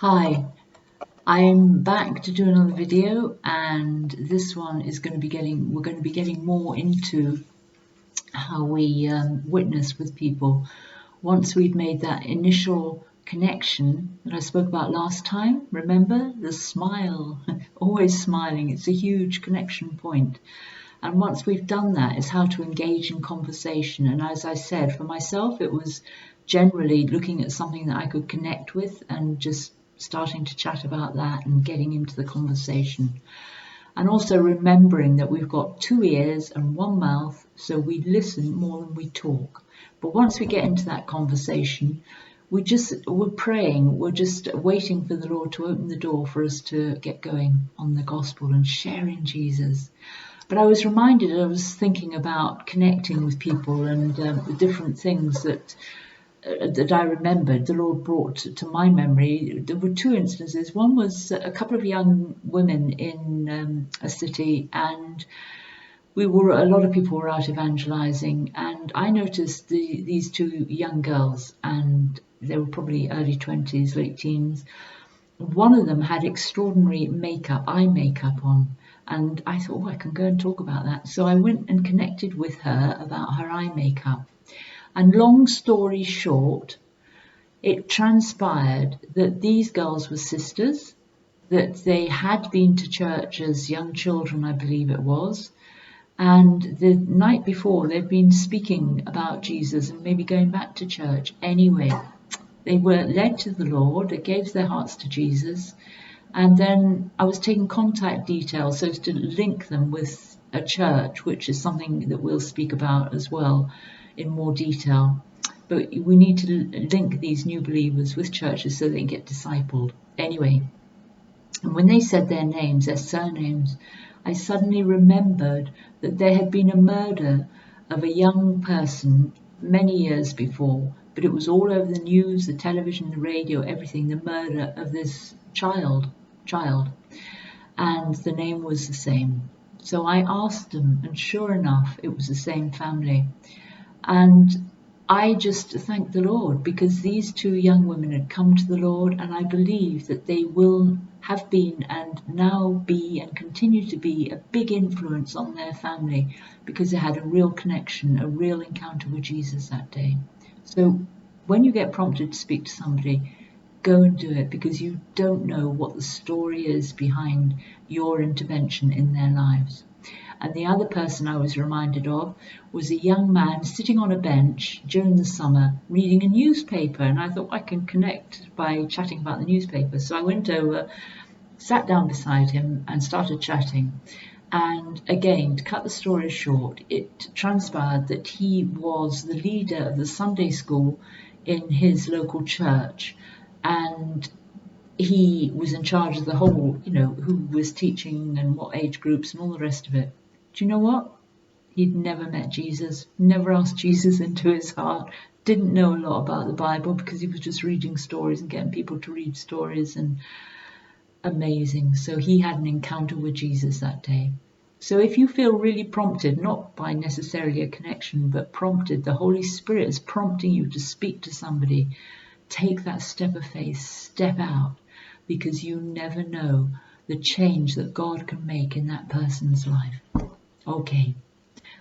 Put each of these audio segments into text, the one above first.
Hi, I'm back to do another video, and this one is going to be we're going to be getting more into how we witness with people once we've made that initial connection that I spoke about last time. Remember the smile, always smiling. It's a huge connection point. And once we've done that, it's how to engage in conversation. And as I said, for myself, it was generally looking at something that I could connect with and just starting to chat about that and getting into the conversation. And also remembering that we've got 2 ears and 1 mouth, so we listen more than we talk. But once we get into that conversation, we're praying, we're just waiting for the Lord to open the door for us to get going on the gospel and sharing Jesus. But I was thinking about connecting with people and the different things that I remembered the Lord brought to my memory. There were 2 instances. One was a couple of young women in a city, and a lot of people were out evangelizing, and I noticed these 2 young girls, and they were probably early 20s, late teens. One of them had extraordinary eye makeup on, and I thought, I can go and talk about that. So I went and connected with her about her eye makeup. And long story short, it transpired that these girls were sisters, that they had been to church as young children, I believe it was. And the night before, they'd been speaking about Jesus and maybe going back to church. Anyway, they were led to the Lord, they gave their hearts to Jesus. And then I was taking contact details so as to link them with a church, which is something that we'll speak about as well in more detail. But we need to link these new believers with churches so they can get discipled. Anyway, and when they said their names, their surnames, I suddenly remembered that there had been a murder of a young person many years before, but it was all over the news, the television, the radio, everything, the murder of this child, and the name was the same. So I asked them, and sure enough, it was the same family. And I just thank the Lord, because these 2 young women had come to the Lord, and I believe that they will have been and now be and continue to be a big influence on their family, because they had a real connection, a real encounter with Jesus that day. So when you get prompted to speak to somebody, go and do it, because you don't know what the story is behind your intervention in their lives. And the other person I was reminded of was a young man sitting on a bench during the summer reading a newspaper. And I thought, I can connect by chatting about the newspaper. So I went over, sat down beside him and started chatting. And again, to cut the story short, it transpired that he was the leader of the Sunday school in his local church. And he was in charge of the whole, who was teaching and what age groups and all the rest of it. Do you know what? He'd never met Jesus, never asked Jesus into his heart, didn't know a lot about the Bible because he was just reading stories and getting people to read stories, and amazing. So he had an encounter with Jesus that day. So if you feel really prompted, not by necessarily a connection, but prompted, the Holy Spirit is prompting you to speak to somebody, take that step of faith, step out, because you never know the change that God can make in that person's life. Okay,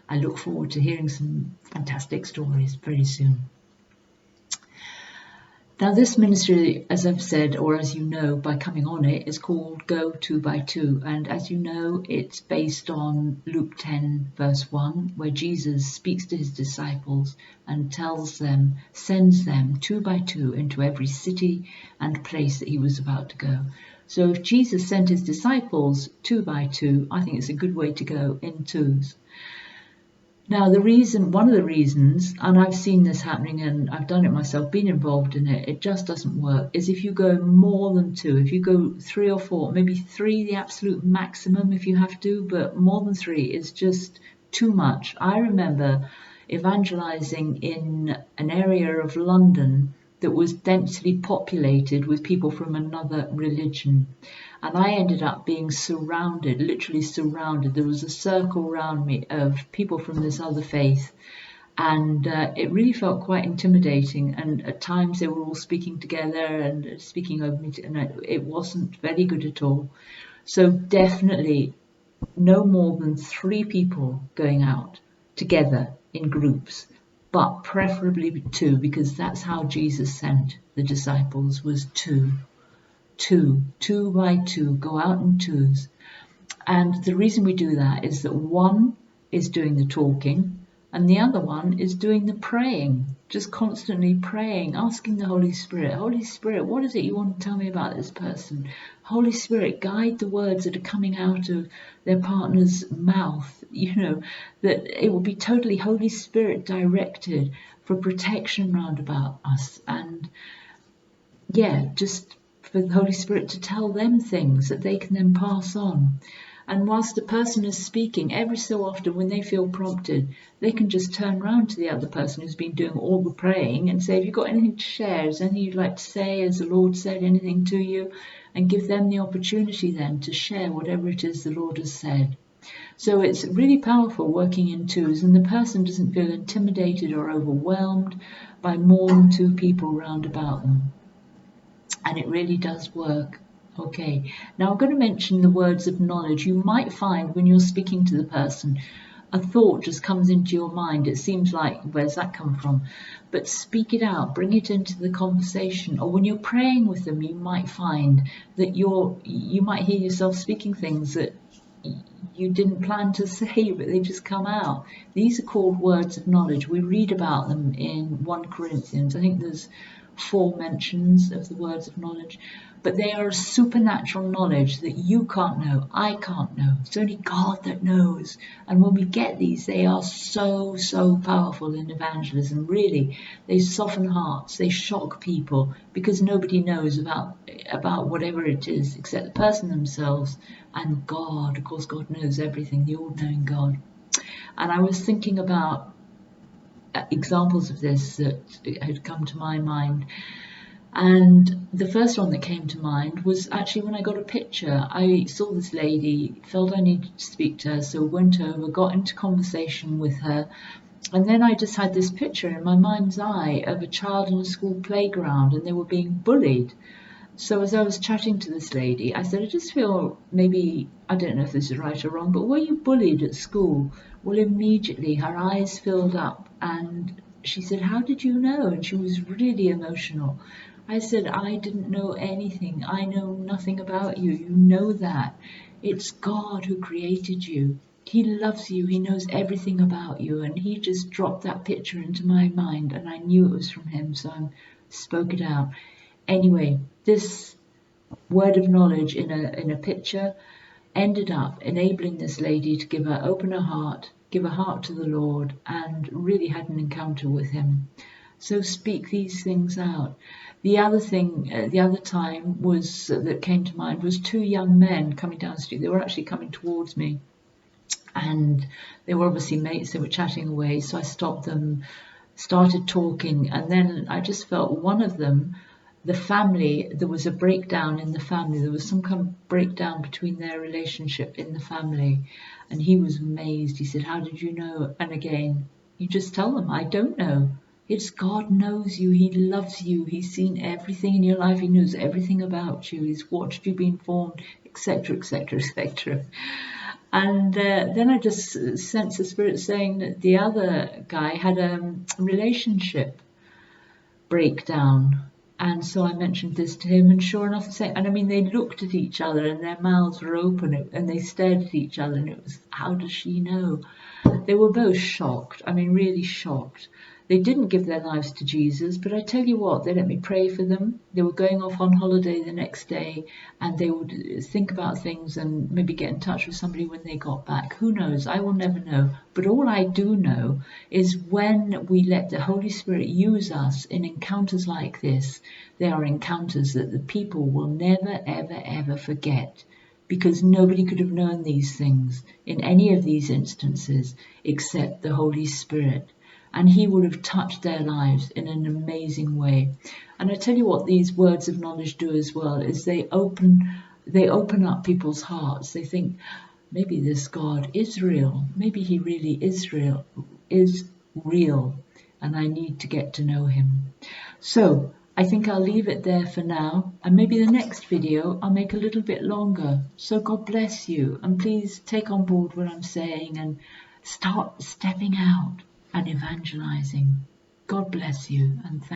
I look forward to hearing some fantastic stories very soon. Now this ministry, as I've said, or as you know by coming on it, is called Go 2 by 2. And as you know, it's based on Luke 10 verse 1, where Jesus speaks to his disciples and sends them 2 by 2 into every city and place that he was about to go. So if Jesus sent his disciples 2 by 2, I think it's a good way to go in twos. Now one of the reasons, and I've seen this happening and I've done it myself, been involved in it, it just doesn't work, is if you go more than 2, if you go 3 or 4, maybe 3 the absolute maximum if you have to, but more than 3 is just too much. I remember evangelizing in an area of London that was densely populated with people from another religion. And I ended up being literally surrounded. There was a circle around me of people from this other faith. And it really felt quite intimidating, and at times they were all speaking together and speaking over me, and it wasn't very good at all. So definitely no more than 3 people going out together in groups, but preferably 2, because that's how Jesus sent the disciples, was 2. 2 by 2, go out in twos. And the reason we do that is that one is doing the talking and the other one is doing the praying, just constantly praying, asking the Holy Spirit, Holy Spirit, what is it you want to tell me about this person? Holy Spirit, guide the words that are coming out of their partner's mouth, that it will be totally Holy Spirit directed for protection round about us. And just for the Holy Spirit to tell them things that they can then pass on. And whilst the person is speaking, every so often when they feel prompted, they can just turn around to the other person who's been doing all the praying and say, have you got anything to share? Is there anything you'd like to say? Has the Lord said anything to you? And give them the opportunity then to share whatever it is the Lord has said. So it's really powerful working in twos, and the person doesn't feel intimidated or overwhelmed by more than 2 people round about them. And it really does work. Okay, now I'm going to mention the words of knowledge. You might find when you're speaking to the person, a thought just comes into your mind. It seems like, where's that come from? But speak it out, bring it into the conversation. Or when you're praying with them, you might find that you might hear yourself speaking things that you didn't plan to say, but they just come out. These are called words of knowledge. We read about them in 1 Corinthians. I think there's 4 mentions of the words of knowledge, but they are a supernatural knowledge that you can't know, I can't know. It's only God that knows. And when we get these, they are so, so powerful in evangelism. Really, they soften hearts, they shock people, because nobody knows about whatever it is except the person themselves and God. Of course, God knows everything, the all-knowing God. And I was thinking about examples of this that had come to my mind, and the first one that came to mind was actually when I got a picture. I saw this lady, felt I needed to speak to her, so went over, got into conversation with her, and then I just had this picture in my mind's eye of a child in a school playground, and they were being bullied. So as I was chatting to this lady, I said, I just feel maybe, I don't know if this is right or wrong, but were you bullied at school? Well, immediately her eyes filled up and she said, how did you know? And she was really emotional. I said, I didn't know anything. I know nothing about you. You know that. It's God who created you. He loves you. He knows everything about you. And he just dropped that picture into my mind, and I knew it was from him, so I spoke it out. Anyway, this word of knowledge in a picture ended up enabling this lady to open her heart, give her heart to the Lord, and really had an encounter with him. So speak these things out. The other thing, the other time was that came to mind was 2 young men coming down the street. They were actually coming towards me, and they were obviously mates. They were chatting away, so I stopped them, started talking, and then I just felt one of them, the family, there was a breakdown in the family. There was some kind of breakdown between their relationship in the family. And he was amazed. He said, how did you know? And again, you just tell them, I don't know. It's God knows you. He loves you. He's seen everything in your life. He knows everything about you. He's watched you being formed, etc., etc., etc. And then I just sensed the Spirit saying that the other guy had a relationship breakdown. And so I mentioned this to him, and sure enough, and I mean, they looked at each other and their mouths were open and they stared at each other, and it was, how does she know? They were both shocked. I mean, really shocked. They didn't give their lives to Jesus, but I tell you what, they let me pray for them. They were going off on holiday the next day, and they would think about things and maybe get in touch with somebody when they got back. Who knows? I will never know. But all I do know is when we let the Holy Spirit use us in encounters like this, they are encounters that the people will never, ever, ever forget. Because nobody could have known these things in any of these instances except the Holy Spirit. And he would have touched their lives in an amazing way. And I tell you what these words of knowledge do as well, is they open up people's hearts. They think, maybe this God is real. Maybe he really is real. real, and I need to get to know him. So I think I'll leave it there for now, and maybe the next video I'll make a little bit longer. So God bless you, and please take on board what I'm saying and start stepping out and evangelizing. God bless you, and thank